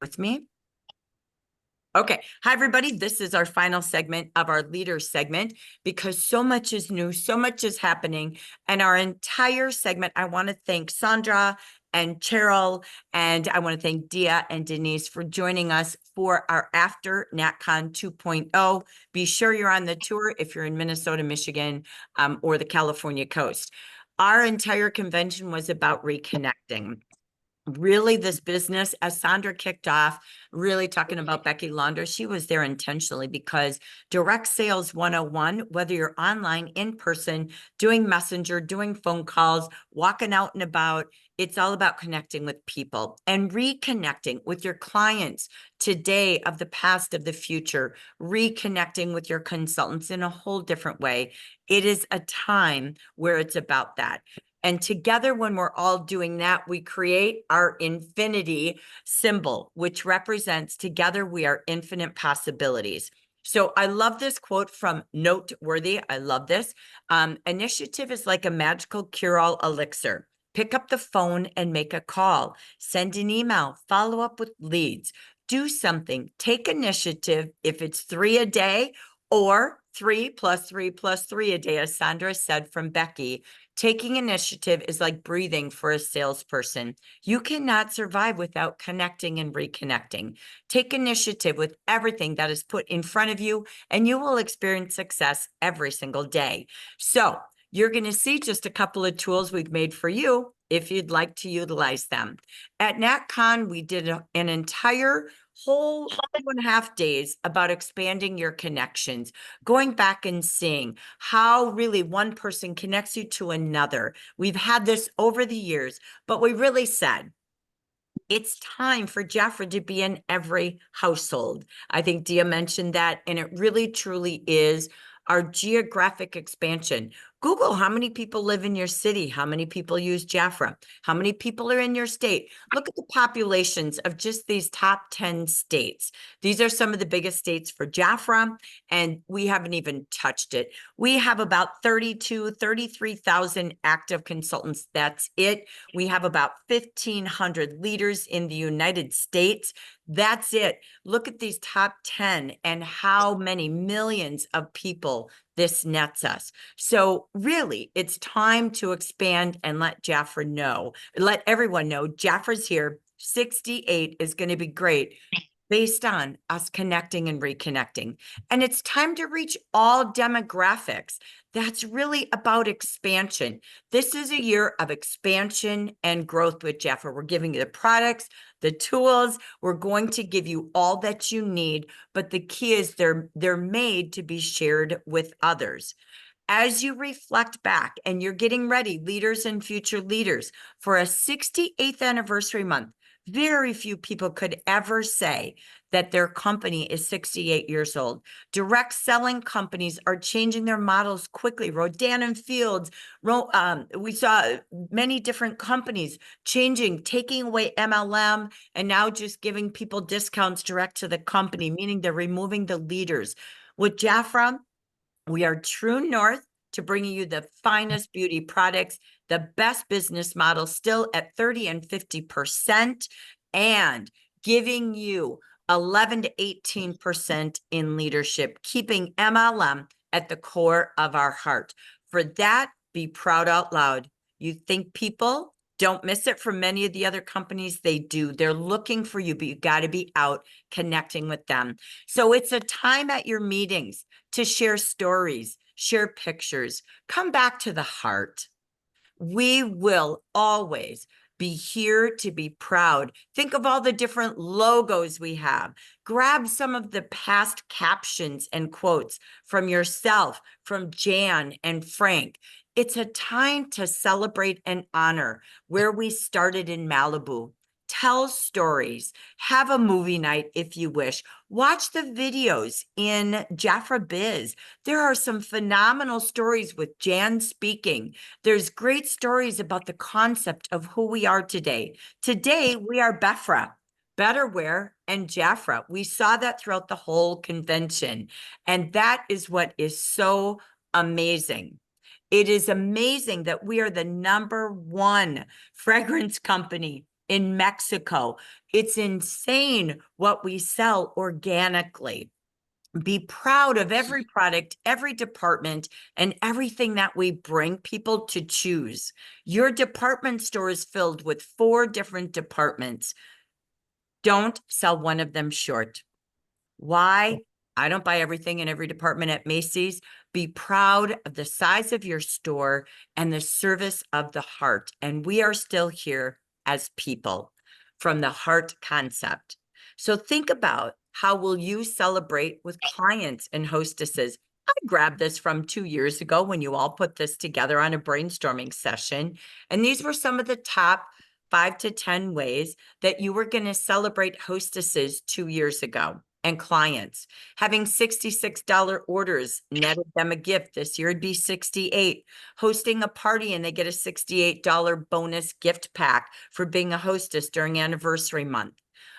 with me? Okay. Hi, everybody. This is our final segment of our leaders segment because so much is new, so much is happening. And our entire segment, I want to thank Sandra and Cheryl, and I want to thank Dia and Denise for joining us for our After NatCon 2.0. Be sure you're on the tour if you're in Minnesota, Michigan, or the California coast. Our entire convention was about reconnecting. Really, this business, as Sandra kicked off, really talking about Becky Launder, she was there intentionally because direct sales 101, whether you're online, in person, doing messenger, doing phone calls, walking out and about, it's all about connecting with people and reconnecting with your clients today, of the past, of the future, reconnecting with your consultants in a whole different way. It is a time where it's about that. And together, when we're all doing that, we create our infinity symbol, which represents together we are infinite possibilities. So I love this quote from Noteworthy. I love this. Initiative is like a magical cure-all elixir. Pick up the phone and make a call. Send an email. Follow up with leads. Do something. Take initiative if it's 3 a day or 3 plus 3 plus 3 a day, as Sandra said from Becky. Taking initiative is like breathing for a salesperson. You cannot survive without connecting and reconnecting. Take initiative with everything that is put in front of you, and you will experience success every single day. So you're going to see just a couple of tools we've made for you if you'd like to utilize them. At NatCon, we did an entire whole 2.5 days about expanding your connections, going back and seeing how really one person connects you to another. We've had this over the years, but we really said, it's time for Jafra to be in every household. I think Dia mentioned that, and it really truly is our geographic expansion. Google how many people live in your city, how many people use Jafra, how many people are in your state. Look at the populations of just these top 10 states. These are some of the biggest states for Jafra, and we haven't even touched it. We have about 33,000 active consultants. That's it. We have about 1,500 leaders in the United States. That's it. Look at these top 10 and how many millions of people this nets us. So really, it's time to expand and let Jafra know, let everyone know Jafra's here. 68 is going to be great based on us connecting and reconnecting. And it's time to reach all demographics. That's really about expansion. This is a year of expansion and growth with Jafra. We're giving you the products, the tools. We're going to give you all that you need, but the key is they're made to be shared with others. As you reflect back and you're getting ready, leaders and future leaders, for a 68th anniversary month, very few people could ever say that their company is 68 years old. Direct selling companies are changing their models quickly. Rodan and Fields, we saw many different companies changing, taking away MLM, and now just giving people discounts direct to the company, meaning they're removing the leaders. With Jafra, we are true north to bringing you the finest beauty products, the best business model still at 30 and 50%, and giving you 11 to 18% in leadership, keeping MLM at the core of our heart. For that, be proud out loud. You think people don't miss it from many of the other companies? They do. They're looking for you, but you got to be out connecting with them. So it's a time at your meetings to share stories, share pictures, come back to the heart. We will always be here to be proud. Think of all the different logos we have. Grab some of the past captions and quotes from yourself, from Jan and Frank. It's a time to celebrate and honor where we started in Malibu. Tell stories, have a movie night if you wish. Watch the videos in Jafra Biz. There are some phenomenal stories with Jan speaking. There's great stories about the concept of who we are today. Today, we are Befra, Betterware, and Jafra. We saw that throughout the whole convention. And that is what is so amazing. It is amazing that we are the #1 fragrance company in Mexico. It's insane what we sell organically. Be proud of every product, every department, and everything that we bring people to choose. Your department store is filled with 4 different departments. Don't sell one of them short. Why? I don't buy everything in every department at Macy's. Be proud of the size of your store and the service of the heart. And we are still here as people from the heart concept. So think about, how will you celebrate with clients and hostesses? I grabbed this from 2 years ago when you all put this together on a brainstorming session. And these were some of the top 5 to 10 ways that you were going to celebrate hostesses 2 years ago and clients. Having $66 orders netted them a gift. This year it'd be 68. Hosting a party and they get a $68 bonus gift pack for being a hostess during anniversary month.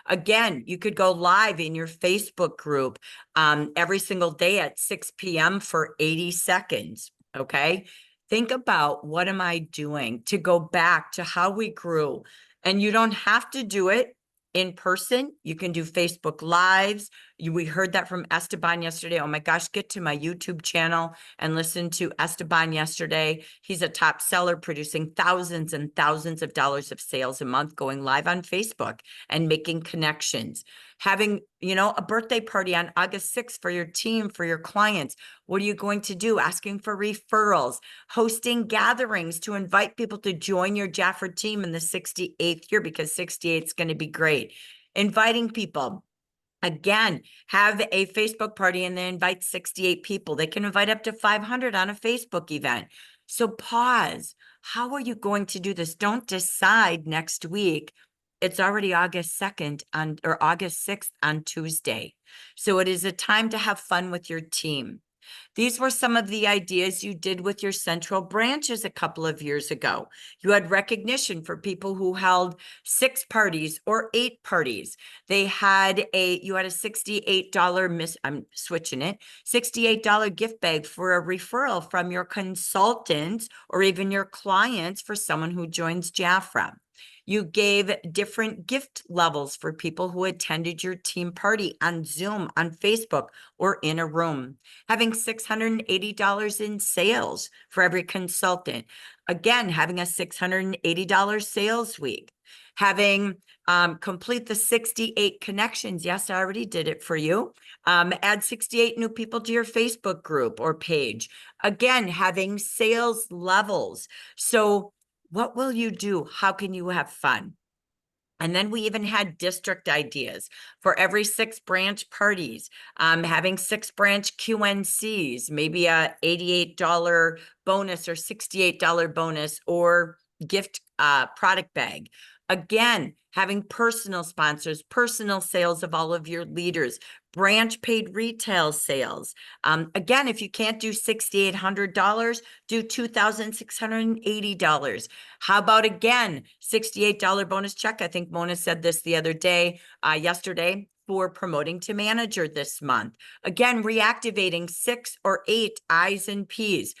Again, you could go live in your Facebook group every single day at 6 p.m. for 80 seconds, okay? Think about, what am I doing to go back to how we grew? And you don't have to do it in person. You can do Facebook Lives. We heard that from Esteban yesterday. Oh my gosh, get to my YouTube channel and listen to Esteban yesterday. He's a top seller, producing thousands and thousands of dollars of sales a month, going live on Facebook and making connections. Having, a birthday party on August 6th for your team, for your clients. What are you going to do? Asking for referrals, hosting gatherings to invite people to join your Jaffa team in the 68th year, because 68 is going to be great. Inviting people. Again, have a Facebook party and they invite 68 people. They can invite up to 500 on a Facebook event. So pause. How are you going to do this? Don't decide next week. It's already August 2nd or August 6th on Tuesday. So it is a time to have fun with your team. These were some of the ideas you did with your central branches a couple of years ago. You had recognition for people who held 6 parties or 8 parties. You had a $68, I'm switching it, $68 gift bag for a referral from your consultants or even your clients for someone who joins Jafra. You gave different gift levels for people who attended your team party on Zoom, on Facebook, or in a room. Having $680 in sales for every consultant. Again, having a $680 sales week. Having complete the 68 connections. Yes, I already did it for you. Add 68 new people to your Facebook group or page. Again, having sales levels. So what will you do? How can you have fun? And then we even had district ideas for every 6 branch parties, having 6 branch QNCs, maybe a $88 bonus or $68 bonus or gift product bag. Again, having personal sponsors, personal sales of all of your leaders, branch paid retail sales. Again, if you can't do $6,800, do $2,680. How about, again, $68 bonus check? I think Mona said this the other day, yesterday, for promoting to manager this month. Again, reactivating 6 or 8 I's and P's.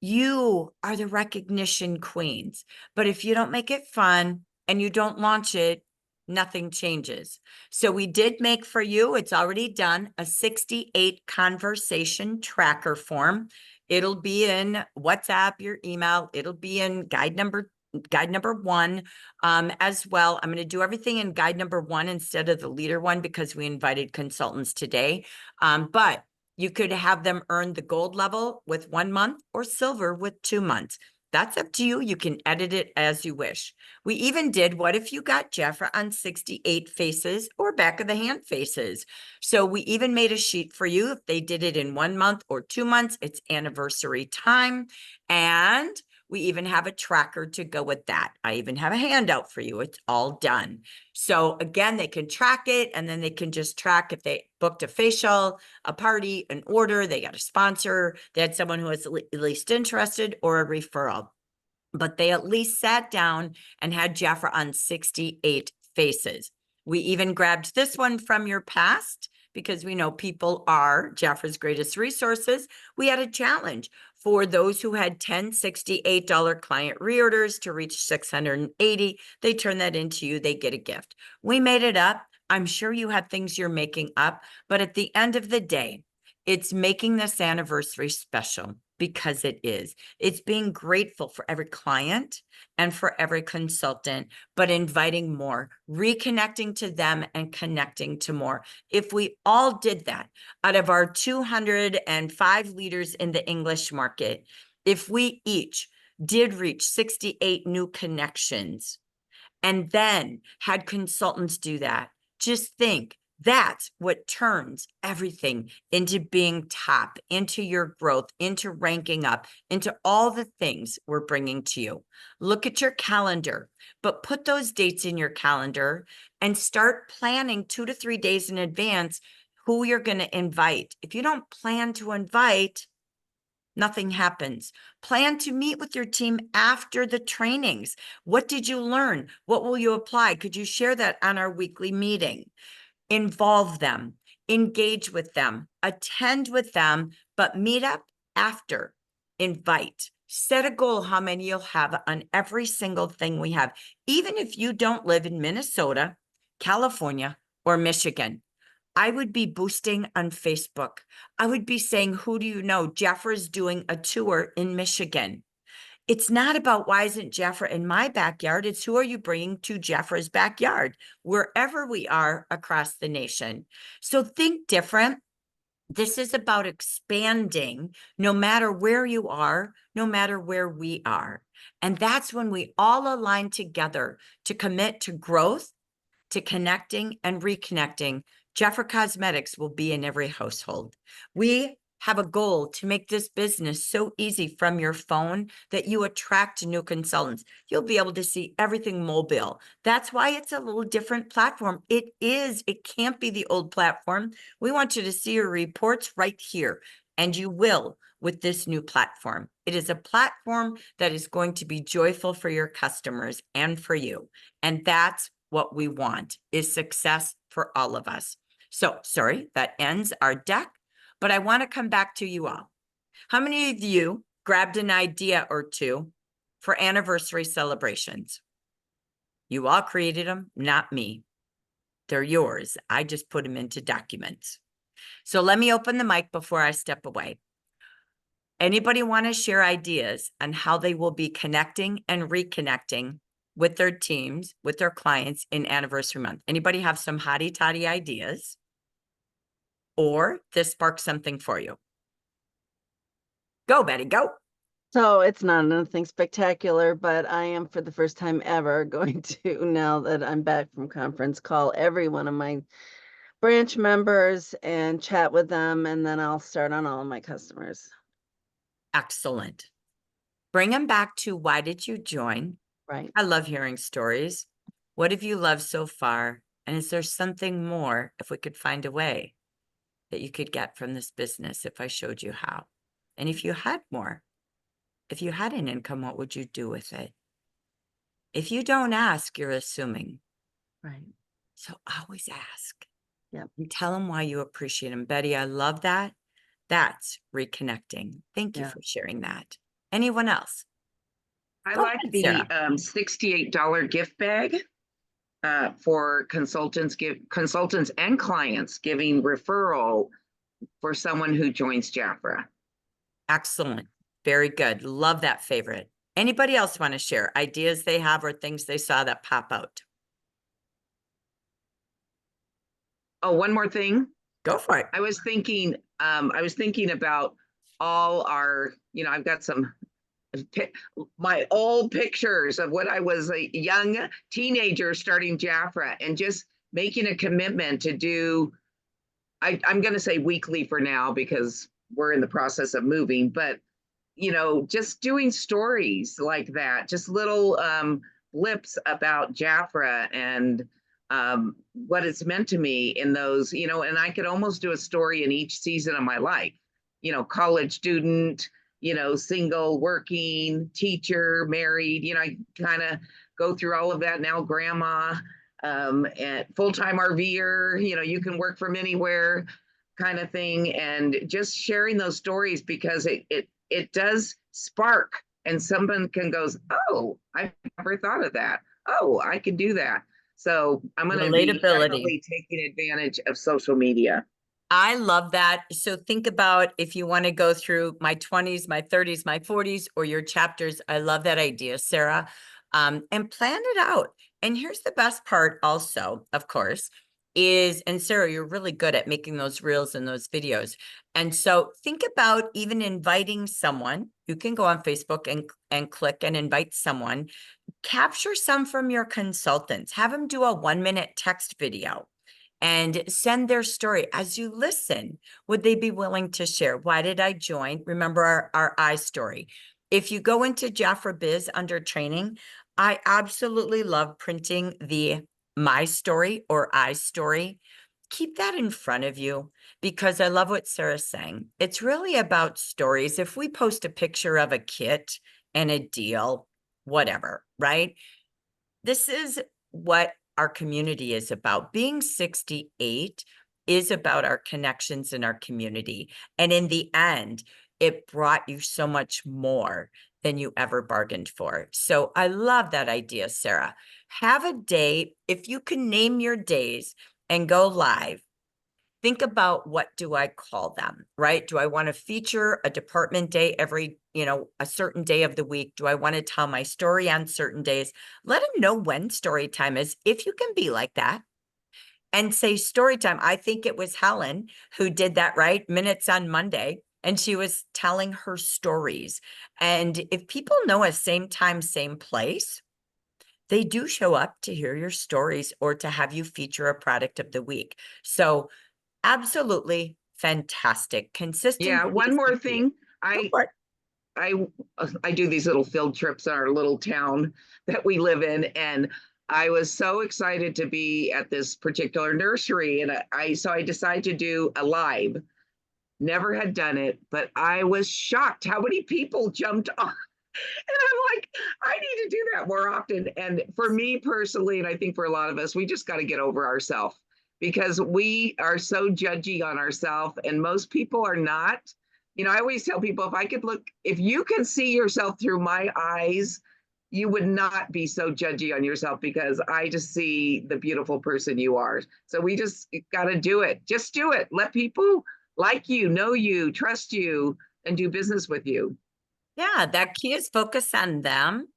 You are the recognition queens. But if you don't make it fun and you don't launch it, nothing changes. So we did make for you, it's already done, a 68 conversation tracker form. It'll be in WhatsApp, your email. It'll be in guide number 1 as well. I'm going to do everything in guide number 1 instead of the leader one because we invited consultants today. But you could have them earn the gold level with 1 month or silver with 2 months. That's up to you. You can edit it as you wish. We even did, what if you got Jafra on 68 faces or back of the hand faces? So we even made a sheet for you. If they did it in 1 month or 2 months, it's anniversary time. And we even have a tracker to go with that. I even have a handout for you. It's all done. So again, they can track it, and then they can just track if they booked a facial, a party, an order, they got a sponsor, they had someone who was at least interested, or a referral. But they at least sat down and had Jafra on 68 faces. We even grabbed this one from your past because we know people are Jafra's greatest resources. We had a challenge. For those who had 10 $68 client reorders to reach 680, they turn that into you, they get a gift. We made it up. I'm sure you have things you're making up, but at the end of the day, it's making this anniversary special because it is. It's being grateful for every client and for every consultant, but inviting more, reconnecting to them and connecting to more. If we all did that, out of our 205 leaders in the English market, if we each did reach 68 new connections and then had consultants do that, just think that's what turns everything into being top, into your growth, into ranking up, into all the things we're bringing to you. Look at your calendar, but put those dates in your calendar and start planning 2 to 3 days in advance who you're going to invite. If you don't plan to invite, nothing happens. Plan to meet with your team after the trainings. What did you learn? What will you apply? Could you share that on our weekly meeting? Involve them, engage with them, attend with them, but meet up after. Invite. Set a goal how many you'll have on every single thing we have. Even if you don't live in Minnesota, California, or Michigan, I would be boosting on Facebook. I would be saying, who do you know? Jeffra's doing a tour in Michigan. It's not about why isn't Jeffra in my backyard? It's who are you bringing to Jeffra's backyard, wherever we are across the nation. So think different. This is about expanding no matter where you are, no matter where we are. And that's when we all align together to commit to growth, to connecting and reconnecting. Jeffra Cosmetics will be in every household. We have a goal to make this business so easy from your phone that you attract new consultants. You'll be able to see everything mobile. That's why it's a little different platform. It is. It can't be the old platform. We want you to see your reports right here, and you will with this new platform. It is a platform that is going to be joyful for your customers and for you. And that's what we want, is success for all of us. So, sorry, that ends our deck, but I want to come back to you all. How many of you grabbed an idea or two for anniversary celebrations? You all created them, not me. They're yours. I just put them into documents. So let me open the mic before I step away. Anybody want to share ideas on how they will be connecting and reconnecting with their teams, with their clients in anniversary month? Anybody have some hotty-toddy ideas? Or this sparks something for you? Go, Betty, go. So it's not anything spectacular, but I am for the first time ever going to, now that I'm back from conference, call every one of my branch members and chat with them, and then I'll start on all of my customers. Excellent. Bring them back to why did you join? Right. I love hearing stories. What have you loved so far? And is there something more, if we could find a way, that you could get from this business if I showed you how? And if you had more, if you had an income, what would you do with it? If you don't ask, you're assuming. Right. So always ask. Yep. And tell them why you appreciate them. Betty, I love that. That's reconnecting. Thank you for sharing that. Anyone else? I Go like ahead, the Sarah. $68 gift bag for consultants and clients giving referral for someone who joins Jafra. Excellent. Very good. Love that favorite. Anybody else want to share ideas they have or things they saw that pop out? Oh, one more thing. Go for it. I was thinking about all our, I've got my old pictures of when I was a young teenager starting Jafra, and just making a commitment to do, I'm going to say weekly for now because we're in the process of moving, but just doing stories like that, just little blips about Jafra and what it's meant to me in those, and I could almost do a story in each season of my life, college student, single, working, teacher, married, I kind of go through all of that now, grandma, and full-time RVer, you can work from anywhere kind of thing. And just sharing those stories, because it it does spark, and someone can goes, oh, I never thought of that. Oh, I can do that. So I'm going to be Relatability. definitely taking advantage of social media. I love that. So think about if you want to go through my 20s, my 30s, my 40s, or your chapters. I love that idea, Sarah. And plan it out. And here's the best part also, of course, is, and Sarah, you're really good at making those reels and those videos. And so think about even inviting someone. You can go on Facebook and click and invite someone. Capture some from your consultants. Have them do a 1-minute text video and send their story. As you listen, would they be willing to share? Why did I join? Remember our I story. If you go into Jafra Biz under training, I absolutely love printing the my story or I story. Keep that in front of you because I love what Sarah's saying. It's really about stories. If we post a picture of a kit and a deal, whatever, right? This is what our community is about. Being 68 is about our connections in our community. And in the end, it brought you so much more than you ever bargained for. So I love that idea, Sarah. Have a day, if you can name your days and go live, think about what do I call them, right? Do I want to feature a department day every, a certain day of the week? Do I want to tell my story on certain days? Let them know when story time is, if you can be like that. And say story time. I think it was Helen who did that, right? Minutes on Monday. And she was telling her stories. And if people know a same time, same place, they do show up to hear your stories or to have you feature a product of the week. So absolutely fantastic. Consistency. Yeah, one more thing. Go for it. I I do these little field trips in our little town that we live in, and I was so excited to be at this particular nursery, and so I decided to do a live. Never had done it, but I was shocked how many people jumped on. And I'm like, I need to do that more often. And for me personally, and I think for a lot of us, we just got to get over ourselves because we are so judgy on ourselves, and most people are not. I always tell people if you can see yourself through my eyes, you would not be so judgy on yourself because I just see the beautiful person you are. So we just got to do it. Just do it. Let people like you, know you, trust you, and do business with you. Yeah, that key is focus on them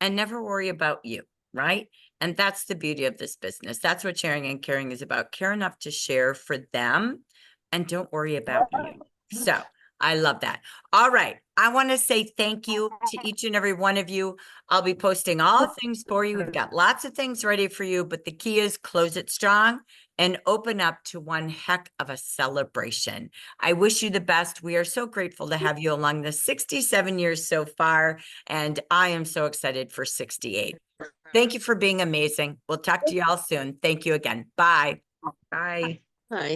and never worry about you, right? And that's the beauty of this business. That's what sharing and caring is about. Care enough to share for them and don't worry about you. So I love that. All right. I want to say thank you to each and every one of you. I'll be posting all things for you. We've got lots of things ready for you, but the key is close it strong and open up to one heck of a celebration. I wish you the best. We are so grateful to have you along the 67 years so far, and I am so excited for 68. Thank you for being amazing. We'll talk to you all soon. Thank you again. Bye. Bye. Hi.